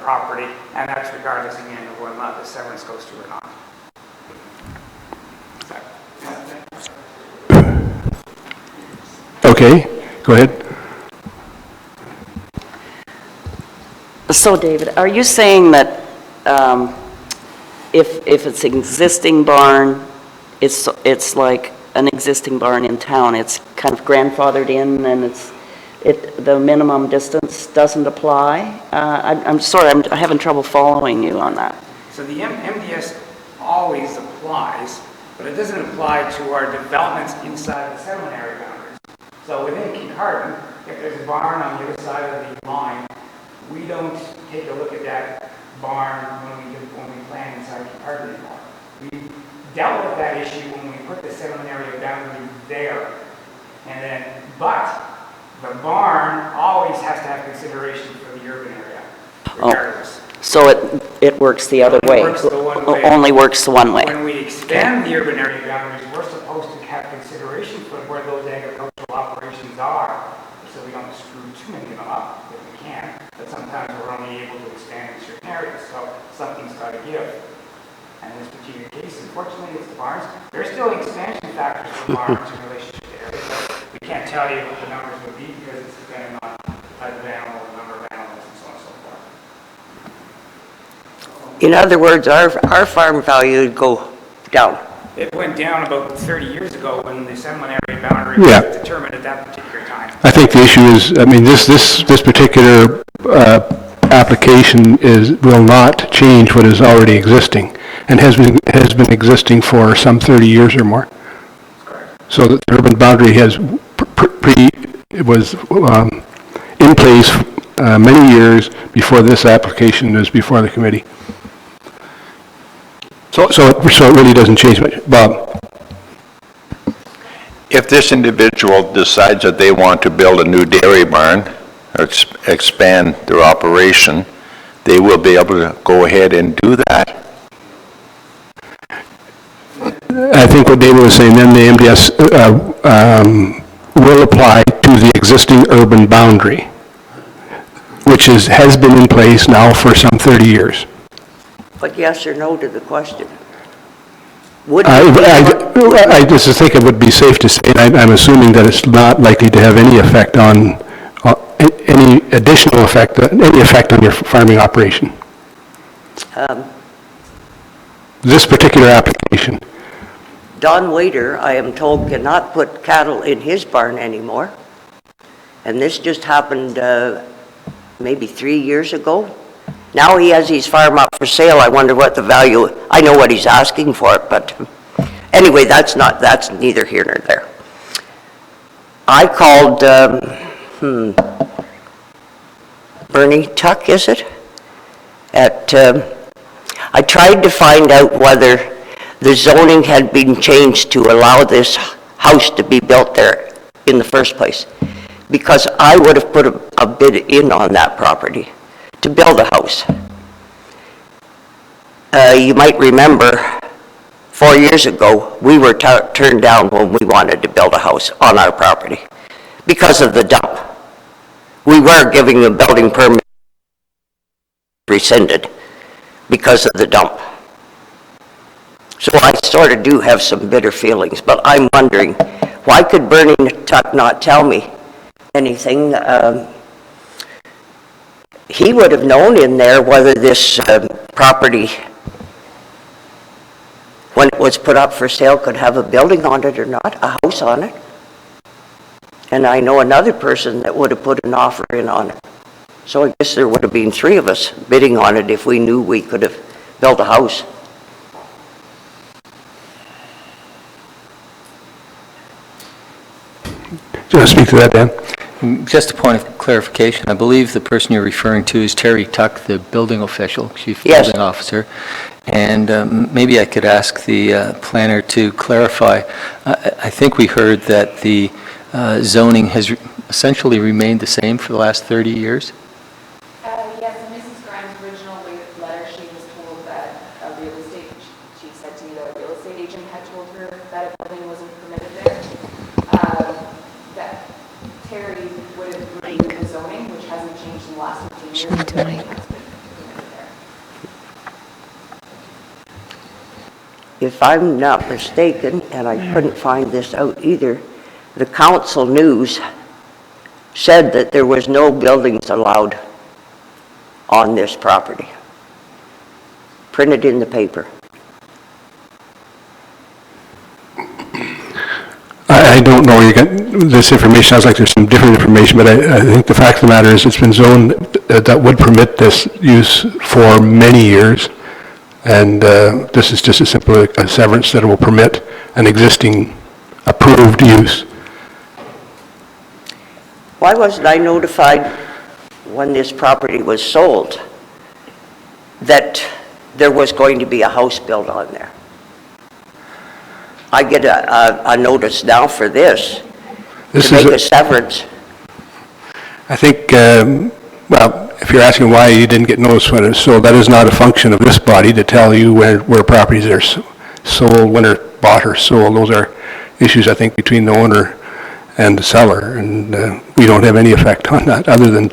property, and that's regardless again of whether or not the severance goes through or not. Okay, go ahead. So, David, are you saying that if it's an existing barn, it's like an existing barn in town, it's kind of grandfathered in, and the minimum distance doesn't apply? I'm sorry, I'm having trouble following you on that. So the MDS always applies, but it doesn't apply to our developments inside the settlement area boundaries. So within Kincardine, if there's a barn on the other side of the line, we don't take a look at that barn when we plan inside Kincardine anymore. We dealt with that issue when we put the settlement area boundary there. But the barn always has to have consideration for the urban area, regardless. So it works the other way. Only works the one way. When we expand the urban area boundaries, we're supposed to have consideration for where those agricultural operations are, so we don't screw too many of them up if we can. But sometimes we're only able to expand in certain areas, so something's got to give. And in this particular case, unfortunately, it's the barns. There's still expansion factors for barns in relationship to areas, but we can't tell you what the numbers would be because it's depending on type of animal, the number of animals, and so on and so forth. In other words, our farm value would go down. It went down about 30 years ago when the settlement area boundary was determined at that particular time. I think the issue is, I mean, this particular application will not change what is already existing and has been existing for some 30 years or more. So the urban boundary was in place many years before this application was before the committee. So it really doesn't change much. Bob? If this individual decides that they want to build a new dairy barn or expand their operation, they will be able to go ahead and do that. I think what David was saying, then the MDS will apply to the existing urban boundary, which has been in place now for some 30 years. But yes or no to the question? I just think it would be safe to say, and I'm assuming that it's not likely to have any effect on, any additional effect, any effect on your farming operation. This particular application. Don Waiter, I am told, cannot put cattle in his barn anymore. And this just happened maybe 3 years ago. Now he has his farm up for sale. I wonder what the value, I know what he's asking for it, but anyway, that's neither here nor there. I called, Bernie Tuck, is it? I tried to find out whether the zoning had been changed to allow this house to be built there in the first place, because I would have put a bid in on that property to build a house. You might remember 4 years ago, we were turned down when we wanted to build a house on our property because of the dump. We were giving a building permit rescinded because of the dump. So I sort of do have some bitter feelings, but I'm wondering, why could Bernie Tuck not tell me anything? He would have known in there whether this property, when it was put up for sale, could have a building on it or not, a house on it. And I know another person that would have put an offer in on it. So I guess there would have been 3 of us bidding on it if we knew we could have built a house. Do you want to speak to that, Dan? Just a point of clarification, I believe the person you're referring to is Terry Tuck, the building official, chief building officer. And maybe I could ask the planner to clarify. I think we heard that the zoning has essentially remained the same for the last 30 years? Yes, in Mrs. Grimes' original letter, she was told that she said to me that a real estate agent had told her that a building wasn't permitted there. That Terry would have reviewed the zoning, which hasn't changed in the last 15 years. if I'm not mistaken, and I couldn't find this out either, the council news said that there was no buildings allowed on this property. Printed in the paper. I don't know where you get this information. Sounds like there's some different information, but I think the fact of the matter is it's been zoned that would permit this use for many years. And this is just a simple a severance that will permit an existing approved use. Why wasn't I notified when this property was sold that there was going to be a house built on there? I get a notice now for this, This to is make a- a severance. I think, well, if you're asking why you didn't get notice when it's sold, that is not a function of this body to tell you where properties are sold, when they're bought or sold. Those are issues, I think, between the owner and the seller, and we don't have any effect on that, other than,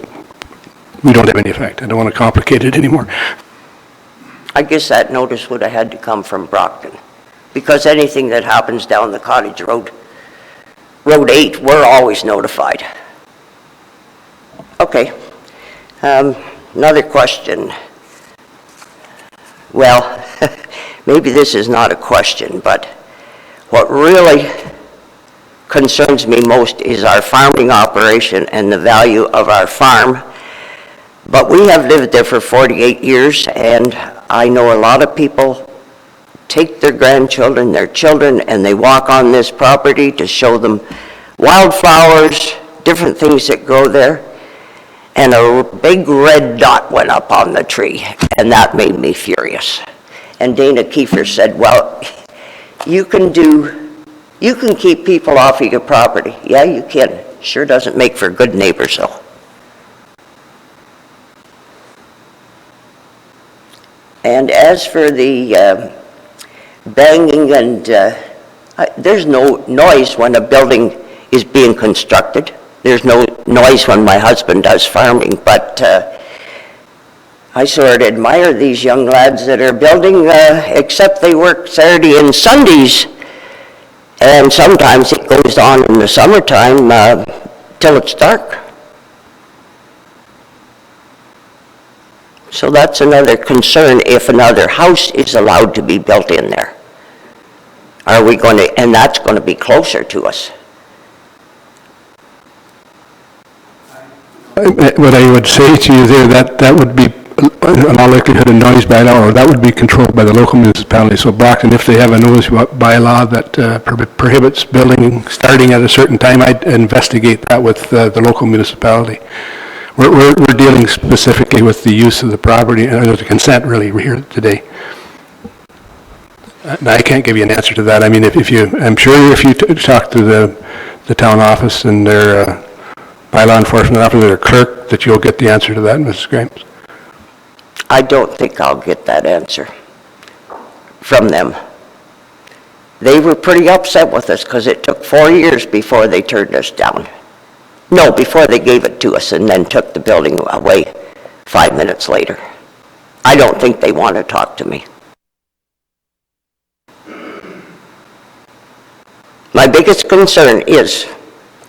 we don't have any effect. I don't want to complicate it anymore. I guess that notice would have had to come from Brockton, because anything that happens down the Cottage Road, Road 8, we're always notified. Okay. Another question. Well, maybe this is not a question, but what really concerns me most is our farming operation and the value of our farm. But we have lived there for 48 years, and I know a lot of people take their grandchildren, their children, and they walk on this property to show them wildflowers, different things that grow there. And a big red dot went up on the tree, and that made me furious. And Dana Kiefer said, well, you can keep people off of your property. Yeah, you can. Sure doesn't make for good neighbors, though. And as for the banging and, there's no noise when a building is being constructed. There's no noise when my husband does farming, but I sort of admire these young lads that are building, except they work Saturday and Sundays, and sometimes it goes on in the summertime till it's dark. So that's another concern if another house is allowed to be built in there. Are we going to, and that's going to be closer to us. What I would say to you there, that would be in all likelihood a noise bylaw, or that would be controlled by the local municipality. So Brockton, if they have a noise bylaw that prohibits building starting at a certain time, I'd investigate that with the local municipality. We're dealing specifically with the use of the property, and the consent really here today. I can't give you an answer to that. I mean, I'm sure if you talk to the town office and their bylaw enforcement officer, their clerk, that you'll get the answer to that, Mrs. Grimes. I don't think I'll get that answer from them. They were pretty upset with us because it took 4 years before they turned us down. No, before they gave it to us and then took the building away 5 minutes later. I don't think they want to talk to me. My biggest concern is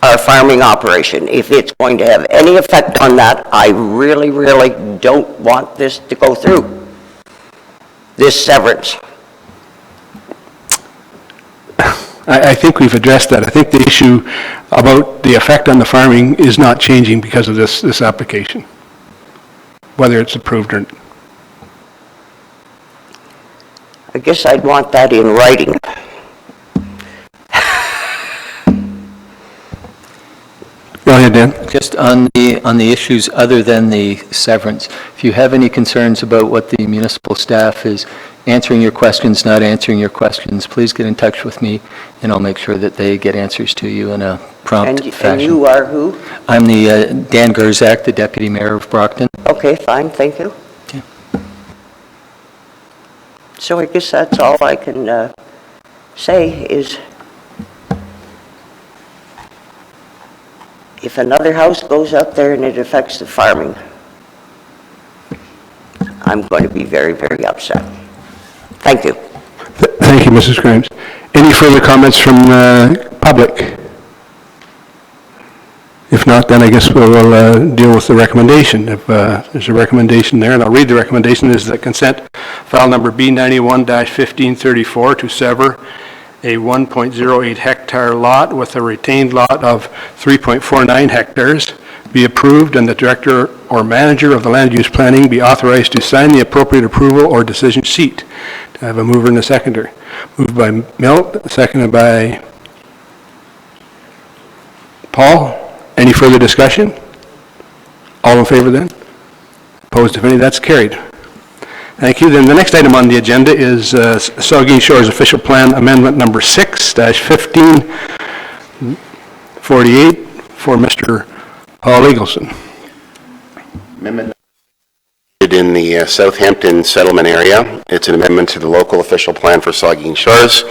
our farming operation. If it's going to have any effect on that, I really, really don't want this to go through, this severance. I think we've addressed that. I think the issue about the effect on the farming is not changing because of this application, whether it's approved or not. I guess I'd want that in writing. Go ahead, Dan. Just on the issues other than the severance, if you have any concerns about what the municipal staff is answering your questions, not answering your questions, please get in touch with me, and I'll make sure that they get answers to you in a prompt fashion. And you are who? I'm the Dan Gerzak, the Deputy Mayor of Brockton. Okay, fine, thank you. Okay. So I guess that's all I can say is, if another house goes up there and it affects the farming, I'm going to be very, very upset. Thank you. Thank you, Mrs. Grimes. Any further comments from public? If not, then I guess we'll deal with the recommendation. If there's a recommendation there, and I'll read the recommendation, is that consent file number B91-1534 to sever a 1.08 hectare lot with a retained lot of 3.49 hectares be approved, and the director or manager of the land use planning be authorized to sign the appropriate approval or decision sheet. I have a mover and a seconder. Moved by Milt, seconded by Paul. Any further discussion? All in favor then? Opposed, if any? That's carried. Thank you. Then the next item on the agenda is Saugeen Shores Official Plan Amendment Number 6-1548 for Mr. Paul Eagleson. Amendment in the Southampton settlement area. It's an amendment to the local official plan for Saugeen Shores.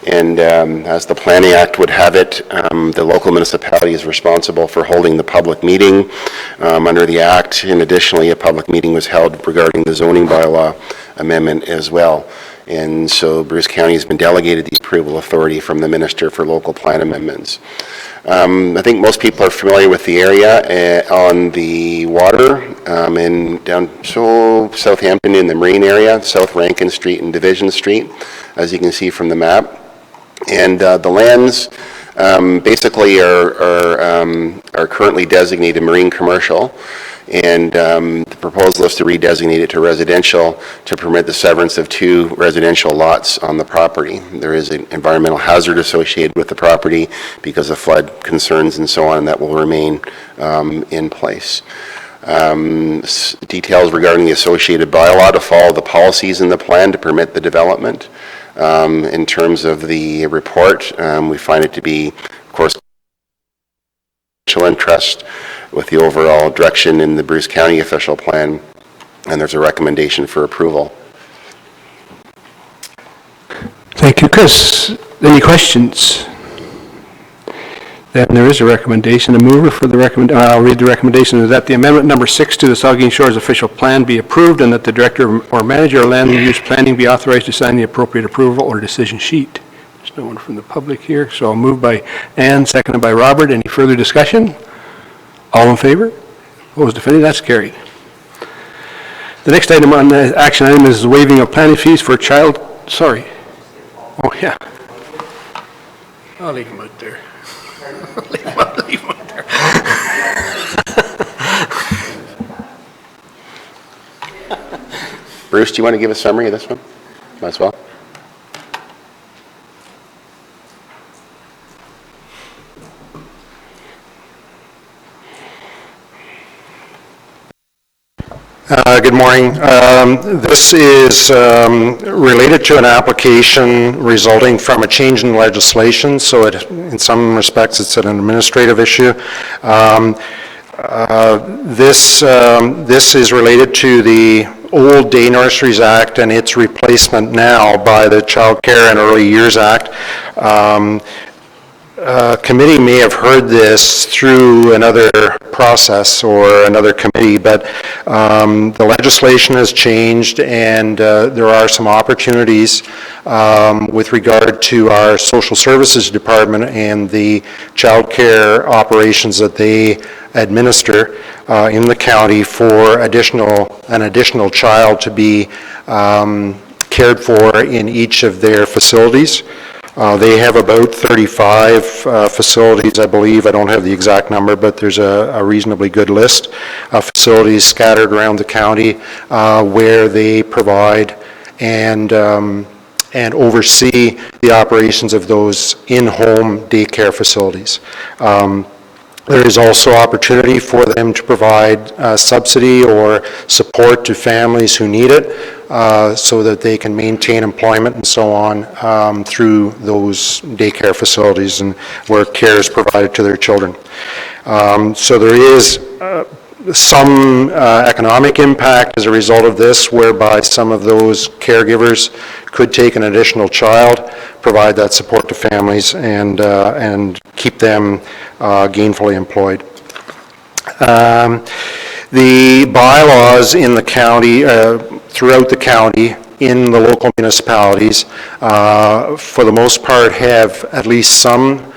And as the Planning Act would have it, the local municipality is responsible for holding the public meeting under the Act. And additionally, a public meeting was held regarding the zoning bylaw amendment as well. And so Bruce County has been delegated the approval authority from the Minister for Local Plan Amendments. I think most people are familiar with the area on the water in down Southampton in the Marine area, South Rankin Street and Division Street, as you can see from the map. And the lands basically are currently designated marine commercial, and the proposal is to redesignate it to residential to permit the severance of 2 residential lots on the property. There is an environmental hazard associated with the property because of flood concerns and so on that will remain in place. Details regarding the associated bylaw to follow the policies in the plan to permit the development. In terms of the report, we find it to be, of course, interest with the overall direction in the Bruce County official plan, and there's a recommendation for approval. Thank you, Chris. Any questions? Then there is a recommendation. A mover for the recommendation. I'll read the recommendation. Is that the amendment number 6 to the Saugeen Shores official plan be approved, and that the director or manager of land use planning be authorized to sign the appropriate approval or decision sheet. There's no one from the public here, so I'll move by Ann, seconded by Robert. Any further discussion? All in favor? Opposed, if any? That's carried. The next item on the action item is the waiving of planning fees for child. Sorry. Oh yeah. I'll leave him out there. Leave him out there. Bruce, do you want to give a summary of this one? Might as well. Good morning. This is related to an application resulting from a change in legislation, so in some respects it's an administrative issue. This is related to the old Day Nurseries Act and its replacement now by the Child Care and Early Years Act. Committee may have heard this through another process or another committee, but the legislation has changed, and there are some opportunities with regard to our social services department and the child care operations that they administer in the county for an additional child to be cared for in each of their facilities. They have about 35 facilities, I believe. I don't have the exact number, but there's a reasonably good list of facilities scattered around the county where they provide and oversee the operations of those in-home daycare facilities. There is also opportunity for them to provide subsidy or support to families who need it so that they can maintain employment and so on through those daycare facilities and where care is provided to their children. So there is some economic impact as a result of this, whereby some of those caregivers could take an additional child, provide that support to families, and keep them gainfully employed. The bylaws in the county, throughout the county, in the local municipalities, for the most part, have at least some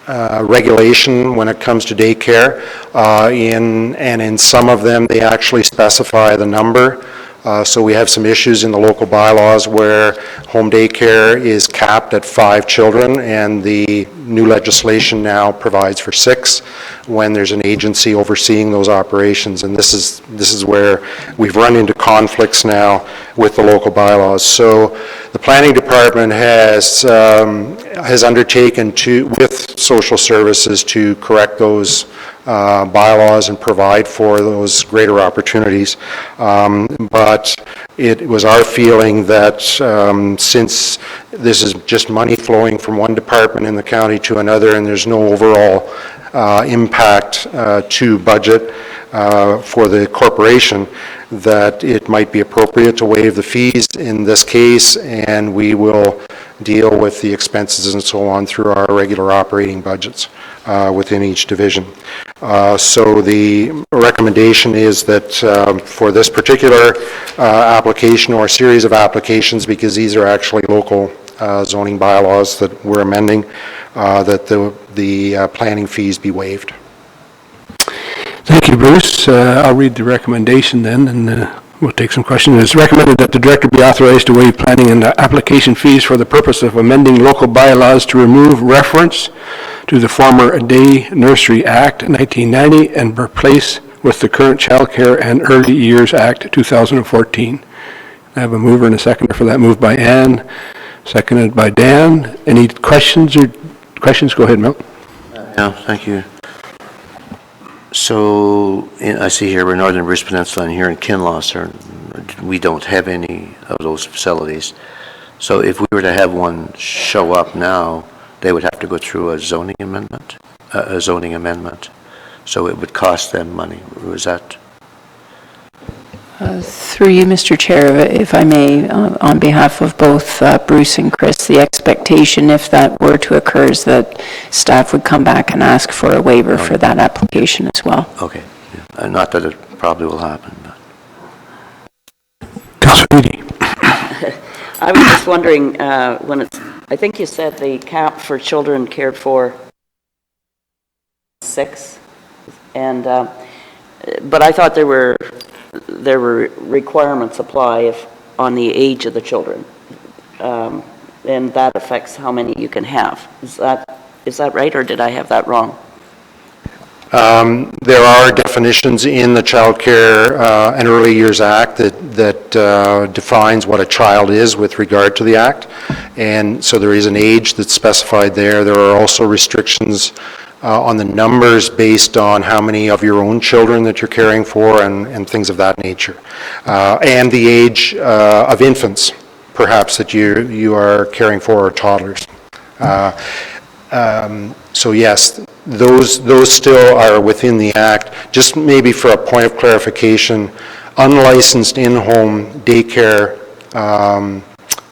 regulation when it comes to daycare. And in some of them, they actually specify the number. So we have some issues in the local bylaws where home daycare is capped at 5 children, and the new legislation now provides for 6 when there's an agency overseeing those operations. And this is where we've run into conflicts now with the local bylaws. So the planning department has undertaken with social services to correct those bylaws and provide for those greater opportunities. But it was our feeling that since this is just money flowing from one department in the county to another, and there's no overall impact to budget for the corporation, that it might be appropriate to waive the fees in this case, and we will deal with the expenses and so on through our regular operating budgets within each division. So the recommendation is that for this particular application or series of applications, because these are actually local zoning bylaws that we're amending, that the planning fees be waived. Thank you, Bruce. I'll read the recommendation then, and we'll take some questions. It's recommended that the director be authorized to waive planning and application fees for the purpose of amending local bylaws to remove reference to the former Day Nursery Act 1990 and replace with the current Child Care and Early Years Act 2014. I have a mover and a seconder for that. Moved by Ann, seconded by Dan. Any questions? Go ahead, Mel. Yeah, thank you. So I see here we're Northern Bruce Peninsula, and here in Kinloss, we don't have any of those facilities. So if we were to have one show up now, they would have to go through a zoning amendment. So it would cost them money. Was that? Through you, Mr. Chair, if I may, on behalf of both Bruce and Chris, the expectation, if that were to occur, is that staff would come back and ask for a waiver for that application as well. Okay. Yeah. Not that it probably will happen. But. Councilor Eady. I was just wondering, I think you said the cap for children cared for 6, and, but I thought there were requirements apply if on the age of the children, and that affects how many you can have. Is that right, or did I have that wrong? There are definitions in the Child Care and Early Years Act that defines what a child is with regard to the Act, and so there is an age that's specified there. There are also restrictions on the numbers based on how many of your own children that you're caring for and things of that nature. And the age of infants, perhaps, that you are caring for, or toddlers. So yes, those still are within the Act. Just maybe for a point of clarification, unlicensed in-home daycare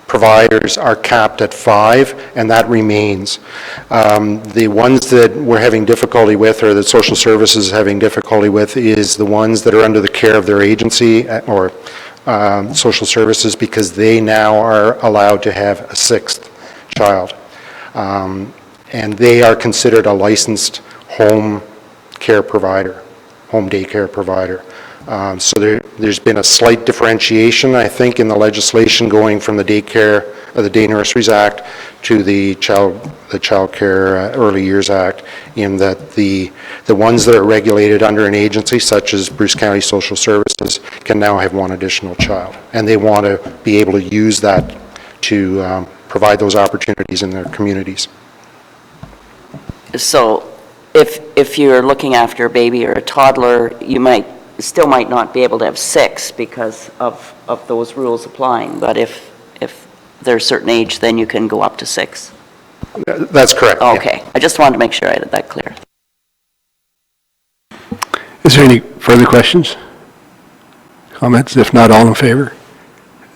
providers are capped at 5, and that remains. The ones that we're having difficulty with, or that social services is having difficulty with, is the ones that are under the care of their agency or social services, because they now are allowed to have a 6th child. And they are considered a licensed home care provider, home daycare provider. So there's been a slight differentiation, I think, in the legislation going from the Daycare, or the Day Nurseries Act, to the Child Care Early Years Act, in that the ones that are regulated under an agency, such as Bruce County Social Services, can now have one additional child. And they want to be able to use that to provide those opportunities in their communities. So if you're looking after a baby or a toddler, you still might not be able to have 6 because of those rules applying, but if they're a certain age, then you can go up to 6. That's correct. Okay, yeah. I just wanted to make sure I had that clear. Is there any further questions? Comments? If not, all in favor?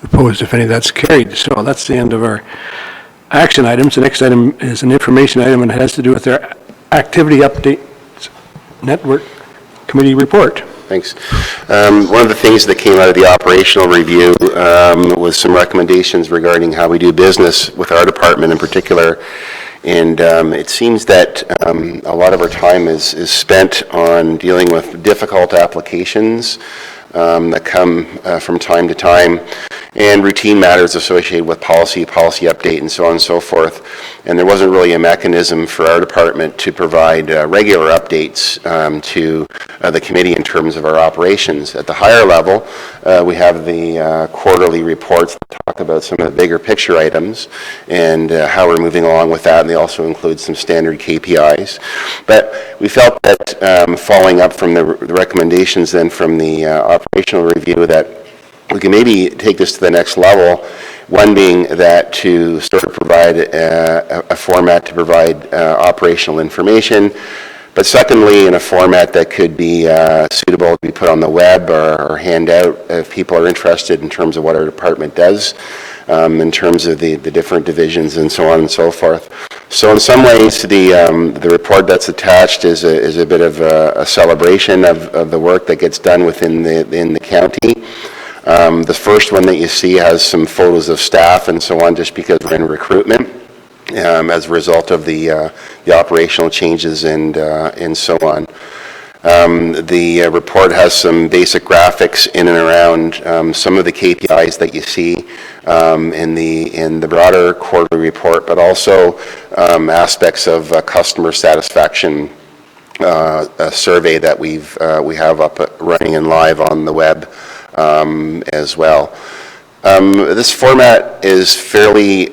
Opposed, if any? That's carried. So that's the end of our action items. The next item is an information item, and it has to do with their activity update network committee report. thanks. One of the things that came out of the operational review was some recommendations regarding how we do business with our department in particular. And it seems that a lot of our time is spent on dealing with difficult applications that come from time to time, and routine matters associated with policy update, and so on and so forth. And there wasn't really a mechanism for our department to provide regular updates to the committee in terms of our operations. At the higher level, we have the quarterly reports that talk about some of the bigger picture items and how we're moving along with that, and they also include some standard KPIs. But we felt that following up from the recommendations then from the operational review, that we can maybe take this to the next level, one being that to sort of provide a format to provide operational information, but secondly, in a format that could be suitable to be put on the web or hand out if people are interested in terms of what our department does, in terms of the different divisions and so on and so forth. So in some ways, the report that's attached is a bit of a celebration of the work that gets done within the county. The first one that you see has some photos of staff and so on, just because we're in recruitment as a result of the operational changes and so on. The report has some basic graphics in and around some of the KPIs that you see in the broader quarterly report, but also aspects of customer satisfaction survey that we have up running and live on the web as well. This format is fairly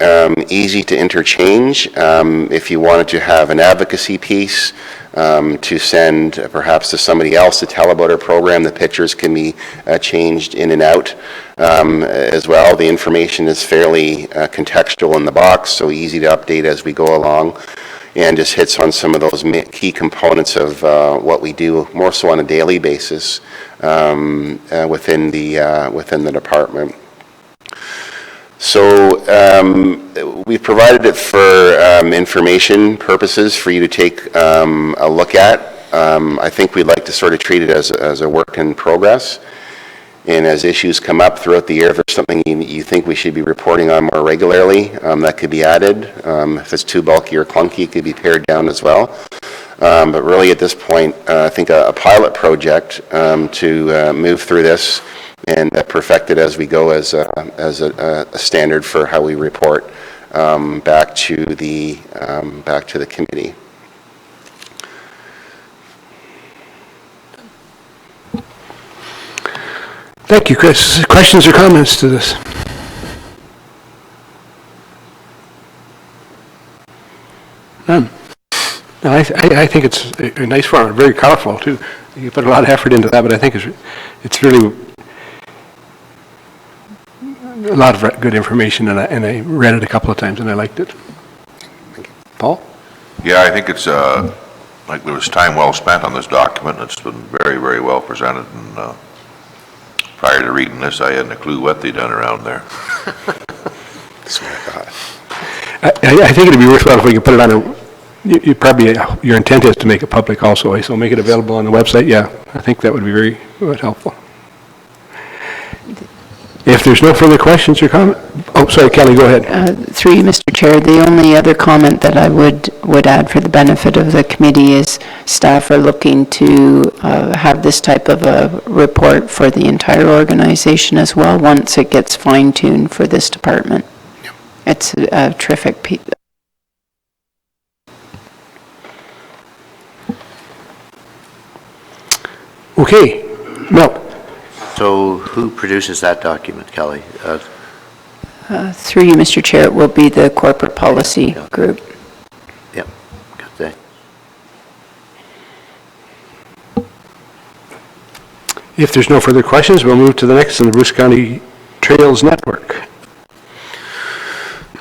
easy to interchange. If you wanted to have an advocacy piece to send perhaps to somebody else to tell about our program, the pictures can be changed in and out as well. The information is fairly contextual in the box, so easy to update as we go along, and just hits on some of those key components of what we do more so on a daily basis within the department. So we've provided it for information purposes for you to take a look at. I think we'd like to sort of treat it as a work in progress. And as issues come up throughout the year, if there's something you think we should be reporting on more regularly, that could be added. If it's too bulky or clunky, it could be pared down as well. But really at this point, I think a pilot project to move through this and perfect it as we go as a standard for how we report back to the committee. Thank you, Chris. Questions or comments to this? None. No, I think it's a nice format, very colorful too. You put a lot of effort into that, but I think it's really a lot of good information, and I read it a couple of times and I liked it. Paul? Yeah, I think it's like there was time well spent on this document. It's been very, very well presented, and prior to reading this, I hadn't a clue what they'd done around there. That's what I thought. I think it'd be worthwhile if we could put it on you probably, your intent is to make it public also, so make it available on the website. Yeah, I think that would be very helpful. If there's no further questions or comment, oh, sorry, Kelly, go ahead. Through you, Mr. Chair, the only other comment that I would add for the benefit of the committee is staff are looking to have this type of a report for the entire organization as well, once it gets fine-tuned for this department. Yep. It's a terrific piece. Okay, Mel. So who produces that document, Kelly? Through you, Mr. Chair, it will be the corporate policy group. Yep, good thing. If there's no further questions, we'll move to the next on the Bruce County Trails Network.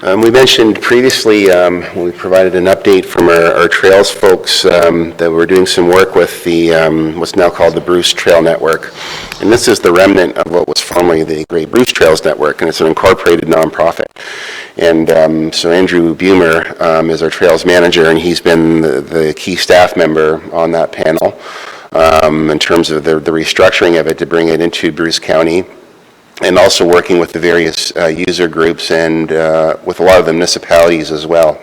We mentioned previously when we provided an update from our trails folks that we're doing some work with the what's now called the Bruce Trail Network. And this is the remnant of what was formerly the Great Bruce Trails Network, and it's an incorporated nonprofit. And so Andrew Bumer is our trails manager, and he's been the key staff member on that panel. in terms of the restructuring of it to bring it into Bruce County, and also working with the various user groups and with a lot of the municipalities as well.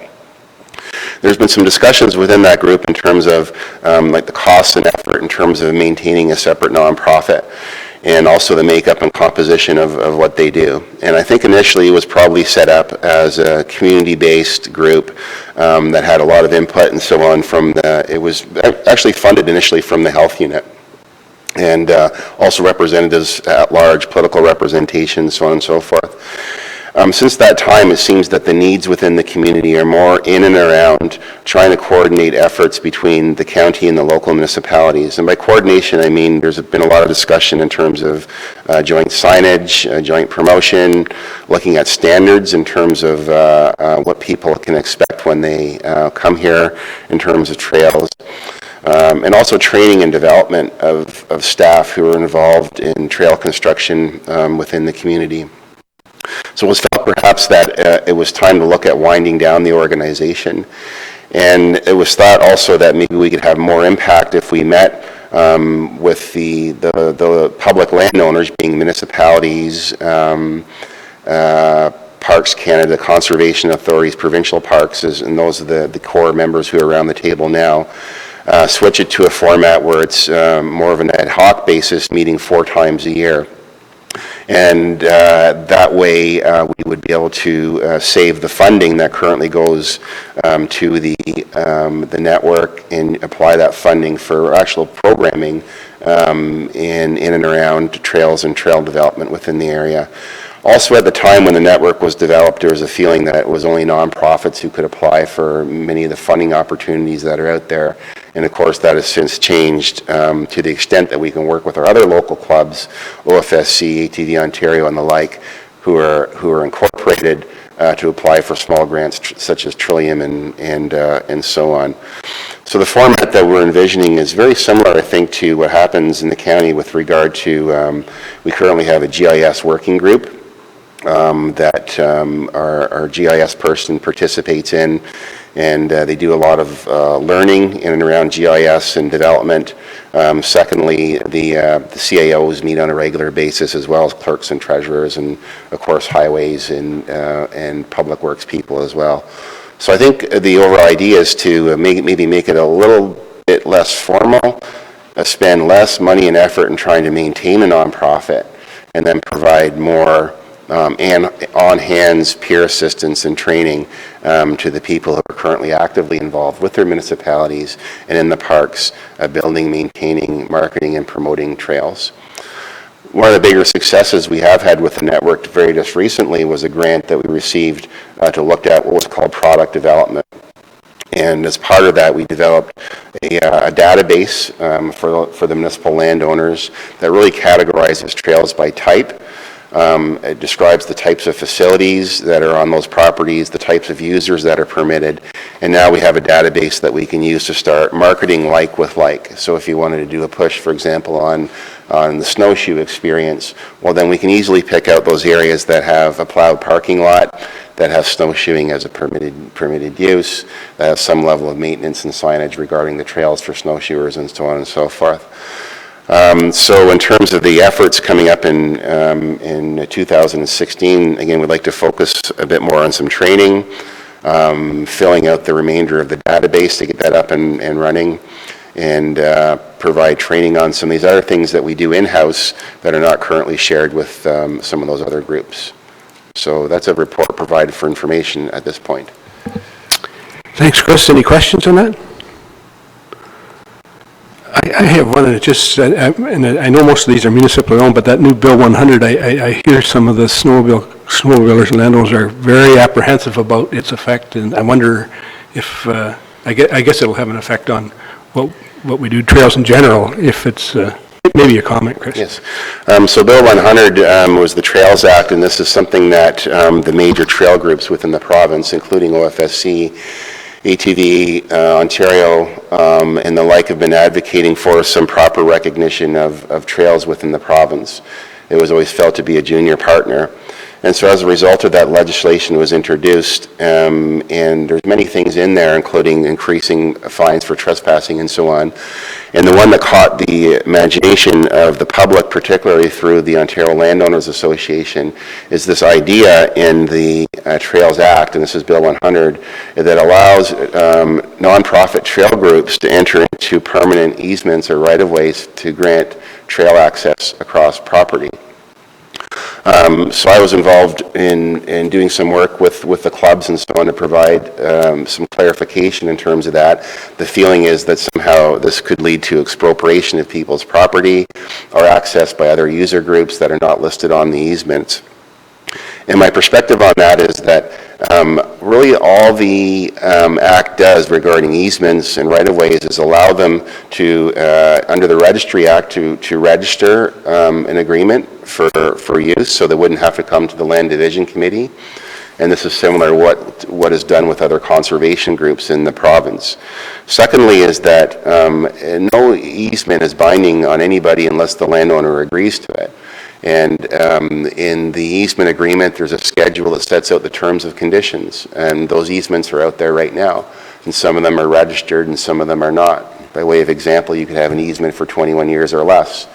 There's been some discussions within that group in terms of like the costs and effort in terms of maintaining a separate nonprofit, and also the makeup and composition of what they do. And I think initially it was probably set up as a community-based group that had a lot of input and so on from it was actually funded initially from the health unit, and also representatives at large, political representation, so on and so forth. Since that time, it seems that the needs within the community are more in and around trying to coordinate efforts between the county and the local municipalities. And by coordination, I mean there's been a lot of discussion in terms of joint signage, joint promotion, looking at standards in terms of what people can expect when they come here in terms of trails. And also training and development of staff who are involved in trail construction within the community. So it was felt perhaps that it was time to look at winding down the organization. And it was thought also that maybe we could have more impact if we met with the public landowners, being municipalities, Parks Canada, conservation authorities, provincial parks, and those are the core members who are around the table now. Switch it to a format where it's more of an ad hoc basis, meeting 4 times a year. And that way we would be able to save the funding that currently goes to the network and apply that funding for actual programming in and around trails and trail development within the area. Also, at the time when the network was developed, there was a feeling that it was only nonprofits who could apply for many of the funding opportunities that are out there. And of course, that has since changed to the extent that we can work with our other local clubs, OFSC, ATV Ontario, and the like, who are incorporated to apply for small grants such as Trillium and so on. So the format that we're envisioning is very similar, I think, to what happens in the county with regard to, we currently have a GIS working group that our GIS person participates in, and they do a lot of learning in and around GIS and development. Secondly, the CAOs meet on a regular basis, as well as clerks and treasurers, and of course highways and public works people as well. So I think the overall idea is to maybe make it a little bit less formal, spend less money and effort in trying to maintain a nonprofit, and then provide more on-hands peer assistance and training to the people who are currently actively involved with their municipalities and in the parks, building, maintaining, marketing, and promoting trails. One of the bigger successes we have had with the network very just recently was a grant that we received to look at what was called product development. And as part of that, we developed a database for the municipal landowners that really categorizes trails by type. It describes the types of facilities that are on those properties, the types of users that are permitted, and now we have a database that we can use to start marketing like with like. So if you wanted to do a push, for example, on the snowshoe experience, well then we can easily pick out those areas that have a plowed parking lot, that have snowshoeing as a permitted use, that have some level of maintenance and signage regarding the trails for snowshoers and so on and so forth. So in terms of the efforts coming up in 2016, again, we'd like to focus a bit more on some training, filling out the remainder of the database to get that up and running, and provide training on some of these other things that we do in-house that are not currently shared with some of those other groups. So that's a report provided for information at this point. Thanks, Chris. Any questions on that? I have one that just, and I know most of these are municipally owned, but that new Bill 100, I hear some of the snowmobilers and landowners are very apprehensive about its effect, and I wonder if, I guess it'll have an effect on what we do, trails in general, if it's, maybe a comment, Chris. Yes. So Bill 100 was the Trails Act, and this is something that the major trail groups within the province, including OFSC, ATV, Ontario, and the like, have been advocating for some proper recognition of trails within the province. It was always felt to be a junior partner. And so as a result of that, legislation was introduced, and there's many things in there, including increasing fines for trespassing and so on. And the one that caught the imagination of the public, particularly through the Ontario Landowners Association, is this idea in the Trails Act, and this is Bill 100, that allows nonprofit trail groups to enter into permanent easements or right-of-ways to grant trail access across property. So I was involved in doing some work with the clubs and so on to provide some clarification in terms of that. The feeling is that somehow this could lead to expropriation of people's property or access by other user groups that are not listed on the easements. And my perspective on that is that really all the Act does regarding easements and right-of-ways is allow them to, under the Registry Act, to register an agreement for use, so they wouldn't have to come to the Land Division Committee. And this is similar to what is done with other conservation groups in the province. Secondly is that no easement is binding on anybody unless the landowner agrees to it. And in the easement agreement, there's a schedule that sets out the terms of conditions, and those easements are out there right now. And some of them are registered and some of them are not. By way of example, you could have an easement for 21 years or less.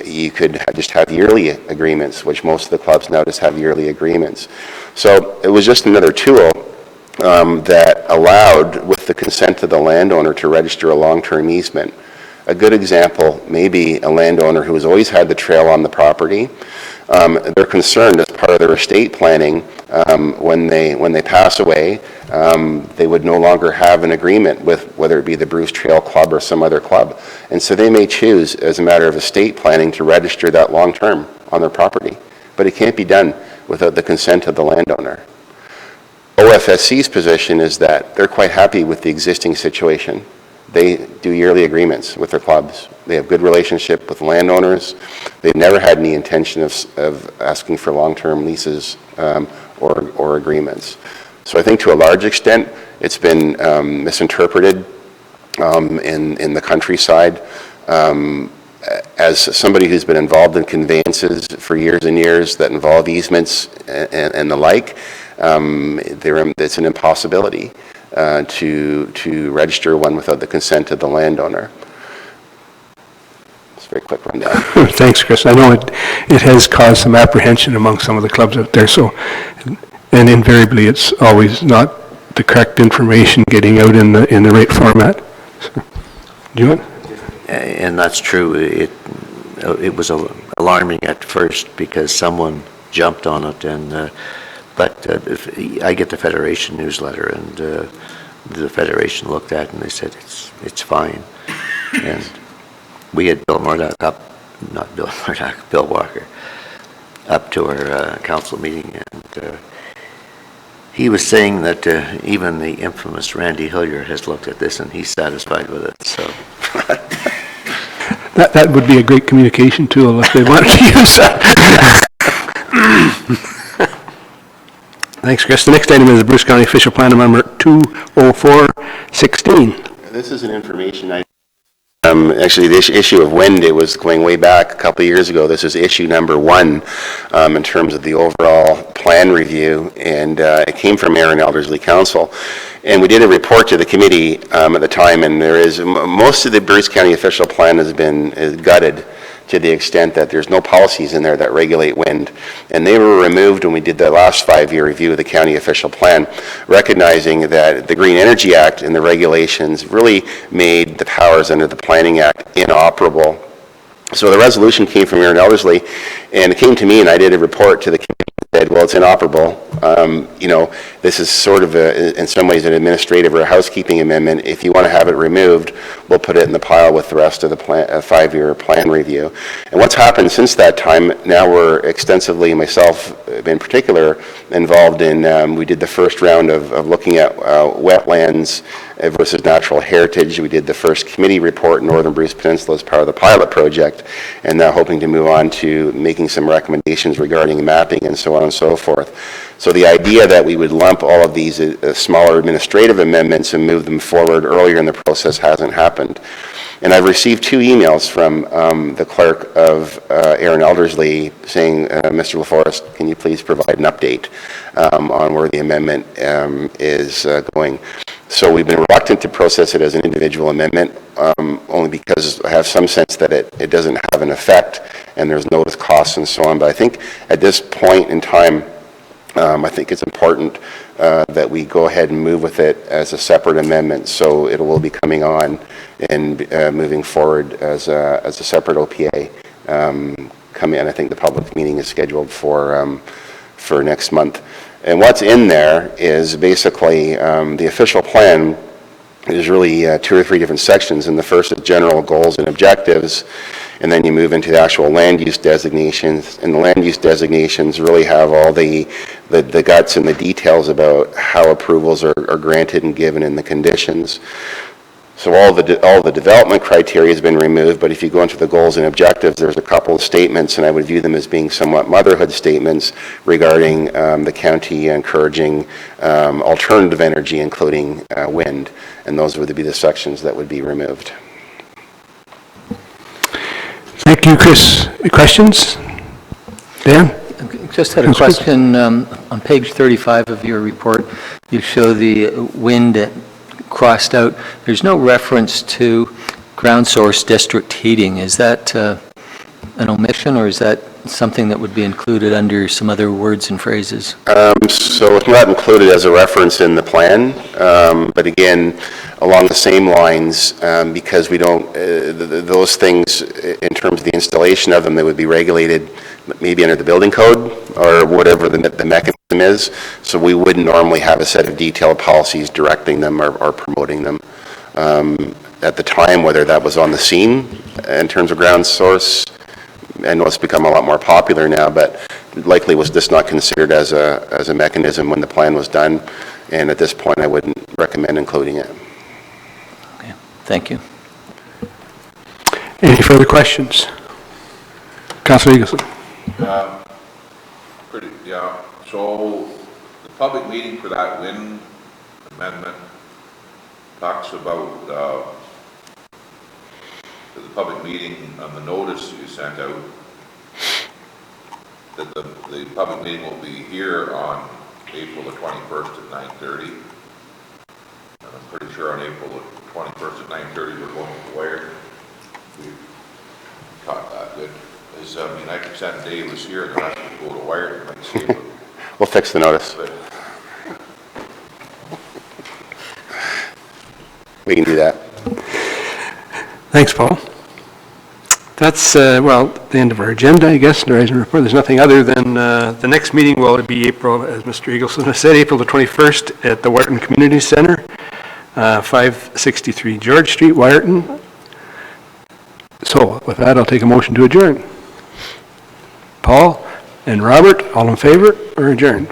You could just have yearly agreements, which most of the clubs now just have yearly agreements. So it was just another tool that allowed, with the consent of the landowner, to register a long-term easement. A good example may be a landowner who has always had the trail on the property. They're concerned as part of their estate planning, when they pass away, they would no longer have an agreement with whether it be the Bruce Trail Club or some other club. And so they may choose, as a matter of estate planning, to register that long-term on their property. But it can't be done without the consent of the landowner. OFSC's position is that they're quite happy with the existing situation. They do yearly agreements with their clubs. They have good relationship with landowners. They've never had any intention of asking for long-term leases or agreements. So I think to a large extent, it's been misinterpreted in the countryside. As somebody who's been involved in conveyances for years and years that involve easements and the like, it's an impossibility to register one without the consent of the landowner. It's a very quick rundown. Thanks, Chris. I know it has caused some apprehension among some of the clubs out there, so, and invariably it's always not the correct information getting out in the right format. So, do you want? And that's true. It was alarming at first because someone jumped on it, and but I get the Federation newsletter, and the Federation looked at it and they said it's fine. And we had Bill Murdoch Bill Walker up to our council meeting, and he was saying that even the infamous Randy Hillier has looked at this and he's satisfied with it. So That would be a great communication tool if they wanted to use that. Thanks, Chris. The next item is the Bruce County Official Plan number 20416. This is an information item. Actually, this issue of wind, it was going way back a couple of years ago. This is issue number 1 in terms of the overall plan review, and it came from Aaron Elderslie Council. And we did a report to the committee at the time, and there is, most of the Bruce County Official Plan has been gutted to the extent that there's no policies in there that regulate wind. And they were removed when we did the last 5-year review of the county official plan, recognizing that the Green Energy Act and the regulations really made the powers under the Planning Act inoperable. So the resolution came from Aaron Elderslie, and it came to me, and I did a report to the committee that said, well, it's inoperable. This is sort of, in some ways, an administrative or a housekeeping amendment. If you want to have it removed, we'll put it in the pile with the rest of the 5-year plan review. And what's happened since that time, now we're extensively, myself in particular, involved in, we did the first round of looking at wetlands versus natural heritage. We did the first committee report in Northern Bruce Peninsula as part of the pilot project, and now hoping to move on to making some recommendations regarding mapping and so on and so forth. So the idea that we would lump all of these smaller administrative amendments and move them forward earlier in the process hasn't happened. And I've received 2 emails from the clerk of Aaron Elderslie saying, Mr. LaForest, can you please provide an update on where the amendment is going? So we've been reluctant to process it as an individual amendment, only because I have some sense that it doesn't have an effect, and there's notice costs and so on. But I think at this point in time, I think it's important that we go ahead and move with it as a separate amendment, so it will be coming on and moving forward as a separate OPA. And I think the public meeting is scheduled for next month. And what's in there is basically the official plan is really 2 or 3 different sections, and the first is general goals and objectives, and then you move into the actual land use designations, and the land use designations really have all the guts and the details about how approvals are granted and given in the conditions. So all the development criteria has been removed, but if you go into the goals and objectives, there's a couple of statements, and I would view them as being somewhat motherhood statements regarding the county encouraging alternative energy, including wind, and those would be the sections that would be removed. Thank you, Chris. Questions? Dan? Just had a question. On page 35 of your report, you show the wind crossed out. There's no reference to ground source district heating. Is that an omission, or is that something that would be included under some other words and phrases? So it's not included as a reference in the plan, but again, along the same lines, because we don't, those things, in terms of the installation of them, they would be regulated maybe under the building code or whatever the mechanism is. So we wouldn't normally have a set of detailed policies directing them or promoting them. At the time, whether that was on the scene in terms of ground source, I know it's become a lot more popular now, but likely was just not considered as a mechanism when the plan was done. And at this point, I wouldn't recommend including it. Okay, thank you. Any further questions? Councilor Eagleson. Yeah, so the public meeting for that wind amendment talks about the public meeting on the notice you sent out, that the public meeting will be here on April the 21st at 9:30. And I'm pretty sure on April the 21st at 9:30 we're going to Wire. We caught that good. I mean, I could send Davis here and the rest will go to Wire and might see it. We'll fix the notice. But We can do that. Thanks, Paul. That's, well, the end of our agenda, I guess, the Horizon Report. There's nothing other than the next meeting will be April, as Mr. Eagleson has said, April the 21st at the Wyerton Community Center, 563 George Street, Wyerton. So with that, I'll take a motion to adjourn. Paul and Robert, all in favor or adjourned?